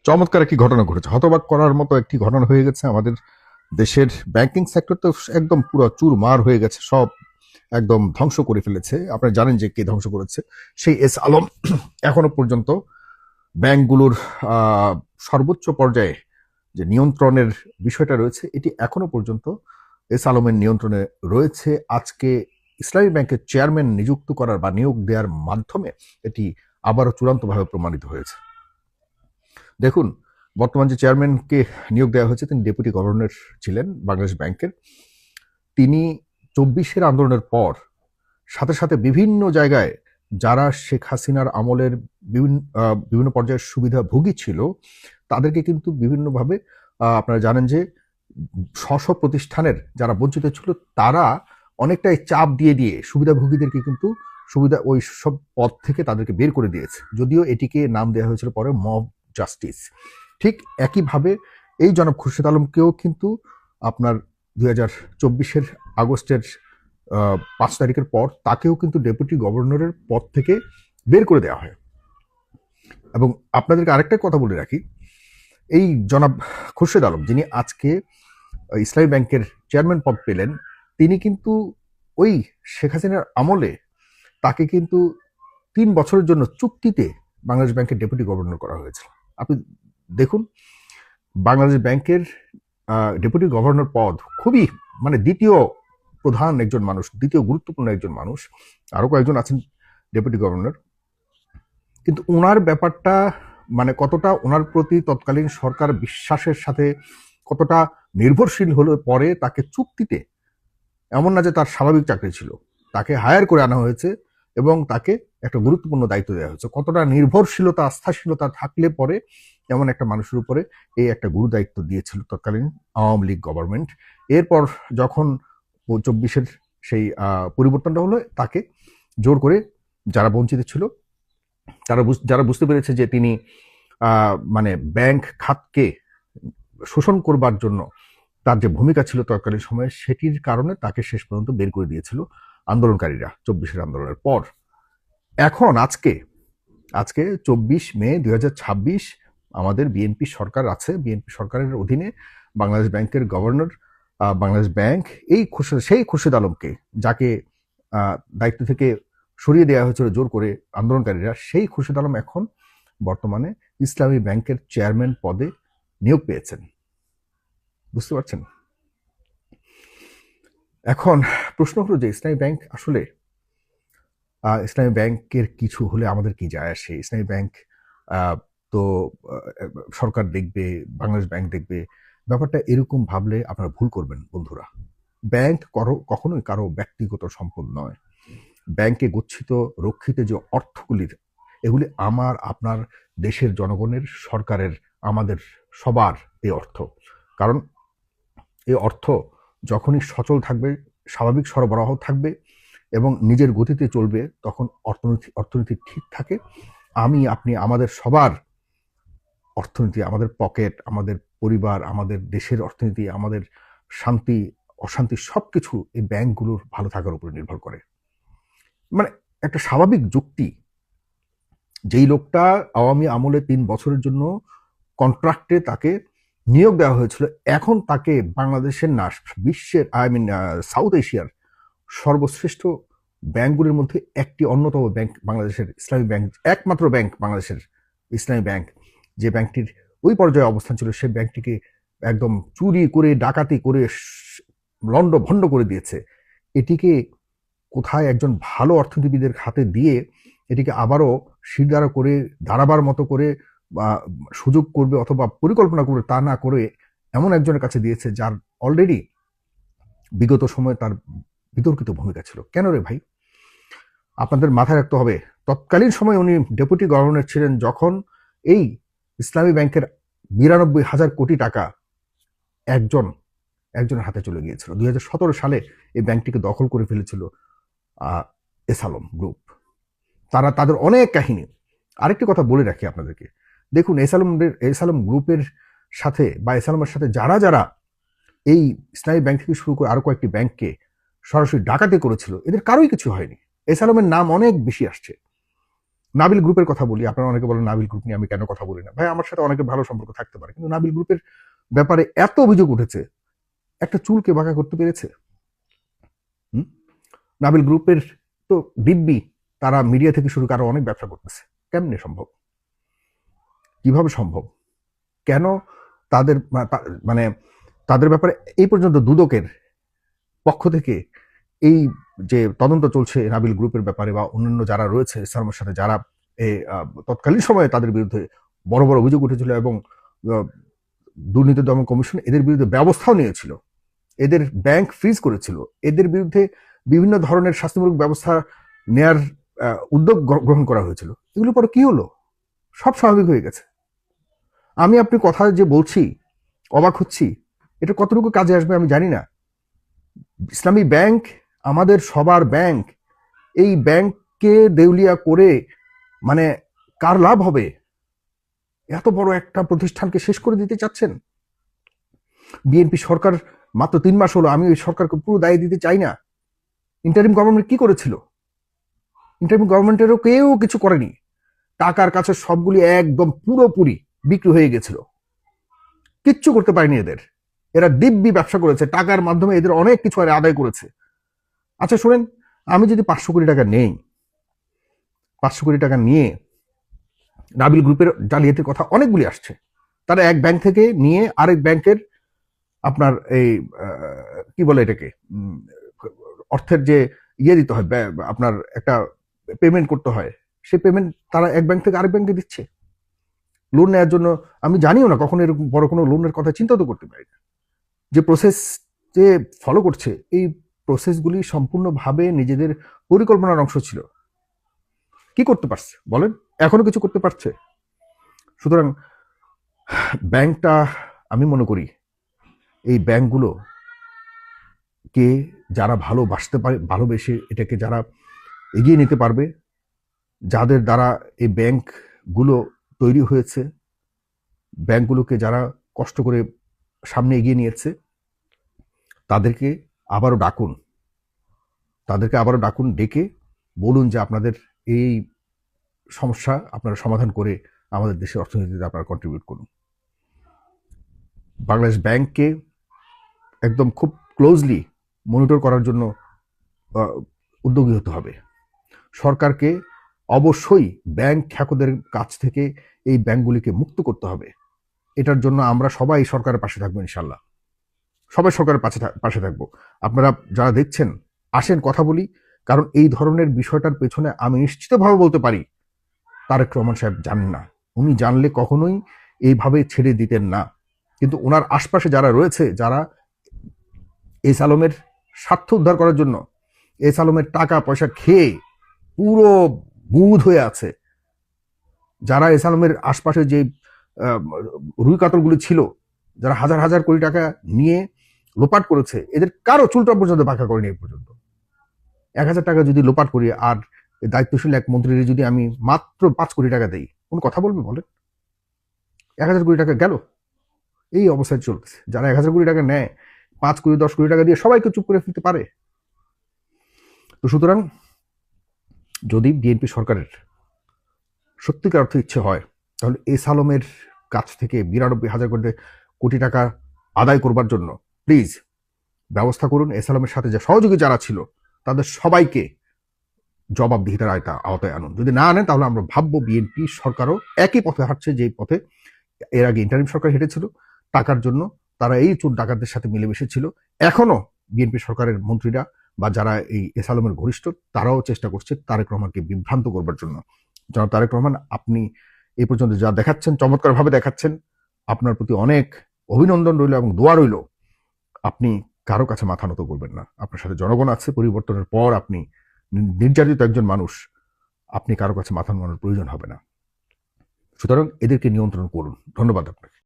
চমৎকার একটি ঘটনা ঘটেছে, হতবাক করার মতো একটি ঘটনা হয়ে গেছে। আমাদের দেশের ব্যাংকিং সেক্টর তো একদম পুরো চুরমার হয়ে গেছে, সব একদম ধ্বংস করে ফেলেছে। আপনারা জানেন যে কে ধ্বংস করেছে, সেই এস আলম। এখনো পর্যন্ত ব্যাংকগুলোর সর্বোচ্চ পর্যায়ে যে নিয়ন্ত্রণের বিষয়টা রয়েছে, এটি এখনো পর্যন্ত এস আলমের নিয়ন্ত্রণে রয়েছে। আজকে ইসলামী ব্যাংকের চেয়ারম্যান নিযুক্ত করার বা নিয়োগ দেওয়ার মাধ্যমে এটি আবারও চূড়ান্তভাবে প্রমাণিত হয়েছে। দেখুন, বর্তমান যে চেয়ারম্যানকে নিয়োগ দেওয়া হয়েছে, তিনি ডেপুটি গভর্নর ছিলেন বাংলাদেশ ব্যাংকের। তিনি 24-এর আন্দোলনের পর সাথে সাথে বিভিন্ন জায়গায় যারা শেখ হাসিনার আমলের বিভিন্ন পর্যায়ের সুবিধাভোগী ছিল, তাদেরকে কিন্তু বিভিন্নভাবে আপনারা জানেন যে স্ব প্রতিষ্ঠানের যারা বঞ্চিত ছিল, তারা অনেকটাই চাপ দিয়ে দিয়ে সুবিধাভোগীদেরকে কিন্তু ওই সব পদ থেকে তাদেরকে বের করে দিয়েছে। যদিও এটিকে নাম দেওয়া হয়েছিল পরে মব জাস্টিস। ঠিক একইভাবে এই জনাব খুরশেদ আলমকেও কিন্তু আপনার 2024-এর আগস্টের 5 তারিখের পর তাকেও কিন্তু ডেপুটি গভর্নরের পদ থেকে বের করে দেওয়া হয়। এবং আপনাদেরকে আরেকটা কথা বলে রাখি, এই জনাব খুরশেদ আলম, যিনি আজকে ইসলামী ব্যাংকের চেয়ারম্যান পদ পেলেন, তিনি কিন্তু ওই শেখ হাসিনার আমলে তাকে কিন্তু 3 বছরের জন্য চুক্তিতে বাংলাদেশ ব্যাংকের ডেপুটি গভর্নর করা হয়েছিল। আপনি দেখুন, বাংলাদেশ ব্যাংকের ডেপুটি গভর্নর পদ খুবই দ্বিতীয় প্রধান একজন মানুষ, দ্বিতীয় গুরুত্বপূর্ণ একজন মানুষ। আরো কয়েকজন আছেন ডেপুটি গভর্নর, কিন্তু ওনার ব্যাপারটা কতটা ওনার প্রতি তৎকালীন সরকার বিশ্বাসের সাথে কতটা নির্ভরশীল হলে পরে তাকে চুক্তিতে, এমন না যে তার স্বাভাবিক চাকরি ছিল, তাকে হায়ার করে আনা হয়েছে এবং তাকে একটা গুরুত্বপূর্ণ দায়িত্ব দেওয়া হয়েছে। কতটা নির্ভরশীলতা, আস্থাশীলতা থাকলে পরে এমন একটা মানুষের উপরে এই একটা গুরু দায়িত্ব দিয়েছিল তৎকালীন আওয়ামী লীগ গভর্নমেন্ট। এরপর যখন 24-এর সেই পরিবর্তনটা হলো, তাকে জোর করে যারা বঞ্চিত ছিল, যারা বুঝতে পেরেছে যে তিনি ব্যাংক খাতকে শোষণ করবার জন্য তার যে ভূমিকা ছিল তৎকালীন সময়ে, সেটির কারণে তাকে শেষ পর্যন্ত বের করে দিয়েছিল আন্দোলনকারীরা 24-এর আন্দোলনের পর। এখন আজকে 24 মে 2026 আমাদের বিএনপি সরকার আছে। বিএনপি সরকারের অধীনে বাংলাদেশ ব্যাংকের গভর্নর, বাংলাদেশ ব্যাংক সেই খুরশেদ আলমকে, যাকে দায়িত্ব থেকে সরিয়ে দেওয়া হয়েছিল জোর করে আন্দোলনকারীরা, সেই খুরশেদ আলম এখন বর্তমানে ইসলামী ব্যাংকের চেয়ারম্যান পদে নিয়োগ পেয়েছেন। বুঝতে পারছেন? এখন প্রশ্ন হলো যে ইসলামী ব্যাংক আসলে, ইসলামী ব্যাংকের কিছু হলে আমাদের কি যায় আসে? ইসলামী ব্যাংক তো সরকার দেখবে, বাংলাদেশ ব্যাংক দেখবে। ব্যাপারটা এরকম ভাবলে আপনারা ভুল করবেন বন্ধুরা। ব্যাংক কখনোই কারো ব্যক্তিগত সম্পদ নয়। ব্যাংকে গচ্ছিত রক্ষিত যে অর্থগুলির, এগুলি আমার, আপনার, দেশের জনগণের, সরকারের, আমাদের সবার এই অর্থ। কারণ এই অর্থ যখনই সচল থাকবে, স্বাভাবিক সরবরাহ থাকবে এবং নিজের গতিতে চলবে, তখন অর্থনীতি ঠিক থাকে। আমি, আপনি, আমাদের সবার অর্থনীতি, আমাদের পকেট, আমাদের পরিবার, আমাদের দেশের অর্থনীতি, আমাদের শান্তি অশান্তি সবকিছু এই ব্যাংকগুলোর ভালো থাকার উপর নির্ভর করে। একটা স্বাভাবিক যুক্তি, যেই লোকটা আওয়ামী আমলে 3 বছরের জন্য কন্ট্রাক্টে তাকে নিয়োগ দেওয়া হয়েছিল, এখন তাকে বাংলাদেশের না বিশ্বের, সাউথ এশিয়ার সর্বশ্রেষ্ঠ ব্যাংকগুলির মধ্যে একটি অন্যতম ব্যাংক বাংলাদেশের ইসলামী ব্যাংক, একমাত্র ব্যাংক বাংলাদেশের ইসলামী ব্যাংক, যে ব্যাংকটির ওই পর্যায়ে অবস্থান ছিল, সেই ব্যাংকটিকে একদম চুরি করে, ডাকাতি করে, লন্ডভন্ড করে দিয়েছে। এটিকে কোথায় একজন ভালো অর্থনীতিবিদের হাতে দিয়ে এটিকে আবারও শিরদাঁড়া করে দাঁড়াবার মতো করে সুযোগ করবে অথবা পরিকল্পনা করবে, তা না করে এমন একজনের কাছে দিয়েছে যার অলরেডি বিগত সময়ে তার বিতর্কিত ভূমিকা ছিল। কেন রে ভাই? আপনাদের মাথায় রাখতে হবে, তৎকালীন সময় উনি ডেপুটি গভর্নর ছিলেন যখন এই ইসলামী ব্যাংকের 92,000 কোটি টাকা একজনের হাতে চলে গিয়েছিল। 2017 সালে এই ব্যাংকটিকে দখল করে ফেলেছিল এস আলম গ্রুপ। তাদের অনেক কাহিনী। আরেকটি কথা বলে রাখি আপনাদেরকে, দেখুন এস আলম গ্রুপের সাথে বা এস আলমের সাথে যারা যারা এই ইসলামী ব্যাংক থেকে শুরু করে আরো কয়েকটি ব্যাংককে সরাসরি ডাকাতি করেছিল, এদের কারোই কিছু হয়নি। এস আলমের নাম অনেক বেশি আসছে, নাবিল গ্রুপের কথা বলি, আপনারা অনেকে বলেন নাবিল গ্রুপ নিয়ে আমি কেন কথা বলি না। ভাই, আমার সাথে অনেকের ভালো সম্পর্ক থাকতে পারে, কিন্তু নাবিল গ্রুপের ব্যাপারে এত অভিযোগ উঠেছে, একটা চুলকে বাঁকা করতে পেরেছে? নাবিল গ্রুপের তো দিব্যি তারা মিডিয়া থেকে শুরু করে অনেক ব্যবসা করতেছে। কেমনে সম্ভব? কিভাবে সম্ভব? কেন তাদের মানে তাদের ব্যাপারে এই পর্যন্ত দুদকের পক্ষ থেকে এই যে তদন্ত চলছে নাবিল গ্রুপের ব্যাপারে বা অন্যান্য যারা রয়েছে ইসলামের সাথে, যারা তৎকালীন সময়ে তাদের বিরুদ্ধে বড় বড় অভিযোগ উঠেছিল এবং দুর্নীতি দমন কমিশন এদের বিরুদ্ধে ব্যবস্থাও নিয়েছিল, এদের ব্যাংক ফ্রিজ করেছিল, এদের বিরুদ্ধে বিভিন্ন ধরনের শাস্তিমূলক ব্যবস্থা নেয়ার উদ্যোগ গ্রহণ করা হয়েছিল। এগুলো পরে কি হলো? সব স্বাভাবিক হয়ে গেছে। আমি আপনি কথা যে বলছি, অবাক হচ্ছি, এটা কতটুকু কাজে আসবে আমি জানি না। ইসলামী ব্যাংক আমাদের সবার ব্যাংক, এই ব্যাংককে দেউলিয়া করে মানে কার লাভ হবে? এত বড় একটা প্রতিষ্ঠানকে শেষ করে দিতে চাচ্ছেন। বিএনপি সরকার মাত্র 3 মাস হলো, আমি ওই সরকারকে পুরো দায় দিতে চাই না। ইন্টারিম গভর্নমেন্ট কি করেছিল? ইন্টারিম গভর্নমেন্টেরও কেউ কিছু করেনি। টাকার কাছে সবগুলি একদম পুরোপুরি বিক্রি হয়ে গেছিল, কিচ্ছু করতে পারেনি এদের। এরা দিব্যি ব্যবসা করেছে, টাকার মাধ্যমে এদের অনেক কিছু আদায় করেছে। আচ্ছা শুনেন, আমি যদি 500 কোটি টাকা নেই, 500 কোটি টাকা নিয়ে নাবিল গ্রুপের জালিয়াতির কথা অনেকগুলি আসছে, তারা এক ব্যাংক থেকে নিয়ে আরেক ব্যাংকের আপনার এই কি বলে এটাকে অর্থের যে ইয়ে দিতে হয়, আপনার একটা পেমেন্ট করতে হয়, সেই পেমেন্ট তারা এক ব্যাংক থেকে আরেক ব্যাংকে দিচ্ছে লোন নেওয়ার জন্য। আমি জানিও না, কখনো এরকম বড় কোনো লোনের কথা চিন্তা তো করতে পারি না। যে প্রসেস যে ফলো করছে, এই প্রসেসগুলি সম্পূর্ণভাবে নিজেদের পরিকল্পনার অংশ ছিল। কি করতে পারছে বলেন? এখনো কিছু করতে পারছে? সুতরাং ব্যাংকটা, আমি মনে করি এই ব্যাংকগুলো কে যারা ভালোবাসতে পারে, ভালোবেসে এটাকে যারা এগিয়ে নিতে পারবে, যাদের দ্বারা এই ব্যাংকগুলো তৈরি হয়েছে, ব্যাংকগুলোকে যারা কষ্ট করে সামনে এগিয়ে নিয়েছে, তাদেরকে আবারও ডাকুন, ডেকে বলুন যে আপনাদের এই সমস্যা আপনারা সমাধান করে আমাদের দেশের অর্থনীতিতে আপনারা কন্ট্রিবিউট করুন। বাংলাদেশ ব্যাংককে একদম খুব ক্লোজলি মনিটর করার জন্য উদ্যোগী হতে হবে। সরকারকে অবশ্যই ব্যাংক খ্যাকদের কাছ থেকে এই ব্যাংকগুলিকে মুক্ত করতে হবে। এটার জন্য আমরা সবাই সরকারের পাশে থাকবো, ইনশাল্লাহ সবাই সরকারের পাশে থাকবো। আপনারা যারা দেখছেন, আসেন কথা বলি, কারণ এই ধরনের বিষয়টার পেছনে আমি নিশ্চিতভাবে বলতে পারি তারেক রহমান সাহেব জানেন না। উনি জানলে কখনোই এইভাবে ছেড়ে দিতেন না। কিন্তু ওনার আশপাশে যারা রয়েছে, যারা এস আলমের স্বার্থ উদ্ধার করার জন্য এস আলমের টাকা পয়সা খেয়ে পুরো বুঁদ হয়ে আছে, যারা এস আলমের আশপাশে যে রুই কাতলগুলি ছিল, যারা হাজার হাজার কোটি টাকা নিয়ে লোপাট করেছে, এদের কারো চুলটা পর্যন্ত বাঁকা করেনি এই পর্যন্ত। 1000 টাকা যদি লোপাট করি আর দায়িত্বশীল এক মন্ত্রীর যদি আমি মাত্র 5 কোটি টাকা দেই, কোন কথা বলবে বলেন? 1000 কোটি টাকা গেল। এই অবস্থায় চলতেছে। যারা 1000 কোটি টাকা নেয়, 5 কোটি 10 কোটি টাকা দিয়ে সবাইকে চুপ করে ফেলতে পারে। তো সুতরাং যদি বিএনপি সরকারের সত্যিকার অর্থে ইচ্ছে হয়, তাহলে এস আলমের কাছ থেকে 92,000 কোটি টাকা আদায় করবার জন্য প্লিজ ব্যবস্থা করুন। এস আলমের সাথে যে সহযোগী যারা ছিল তাদের সবাইকে জবাবদিহিতার আওতায় আনুন। যদি না আনেন, তাহলে আমরা ভাববো বিএনপি সরকারও একই পথে হাঁটছে যে পথে এর আগে ইন্টারিম সরকার হেঁটেছিল। টাকার জন্য তারা এই চোর ডাকাতদের সাথে মিলেমিশে ছিল। এখনো বিএনপি সরকারের মন্ত্রীরা বা যারা এই এস আলমের ঘনিষ্ঠ, তারাও চেষ্টা করছে তারেক রহমানকে বিভ্রান্ত করবার জন্য। জনাব তারেক রহমান, আপনি এই পর্যন্ত যা দেখাচ্ছেন, চমৎকারভাবে দেখাচ্ছেন। আপনার প্রতি অনেক অভিনন্দন রইল এবং দোয়া রইল। আপনি কারো কাছে মাথা নত করবেন না। আপনার সাথে জনগণ আছে। পরিবর্তনের পর আপনি নির্যাতিত একজন মানুষ, আপনি কারো কাছে মাথা নোয়ানোর প্রয়োজন হবে না। সুতরাং এদেরকে নিয়ন্ত্রণ করুন। ধন্যবাদ আপনাকে।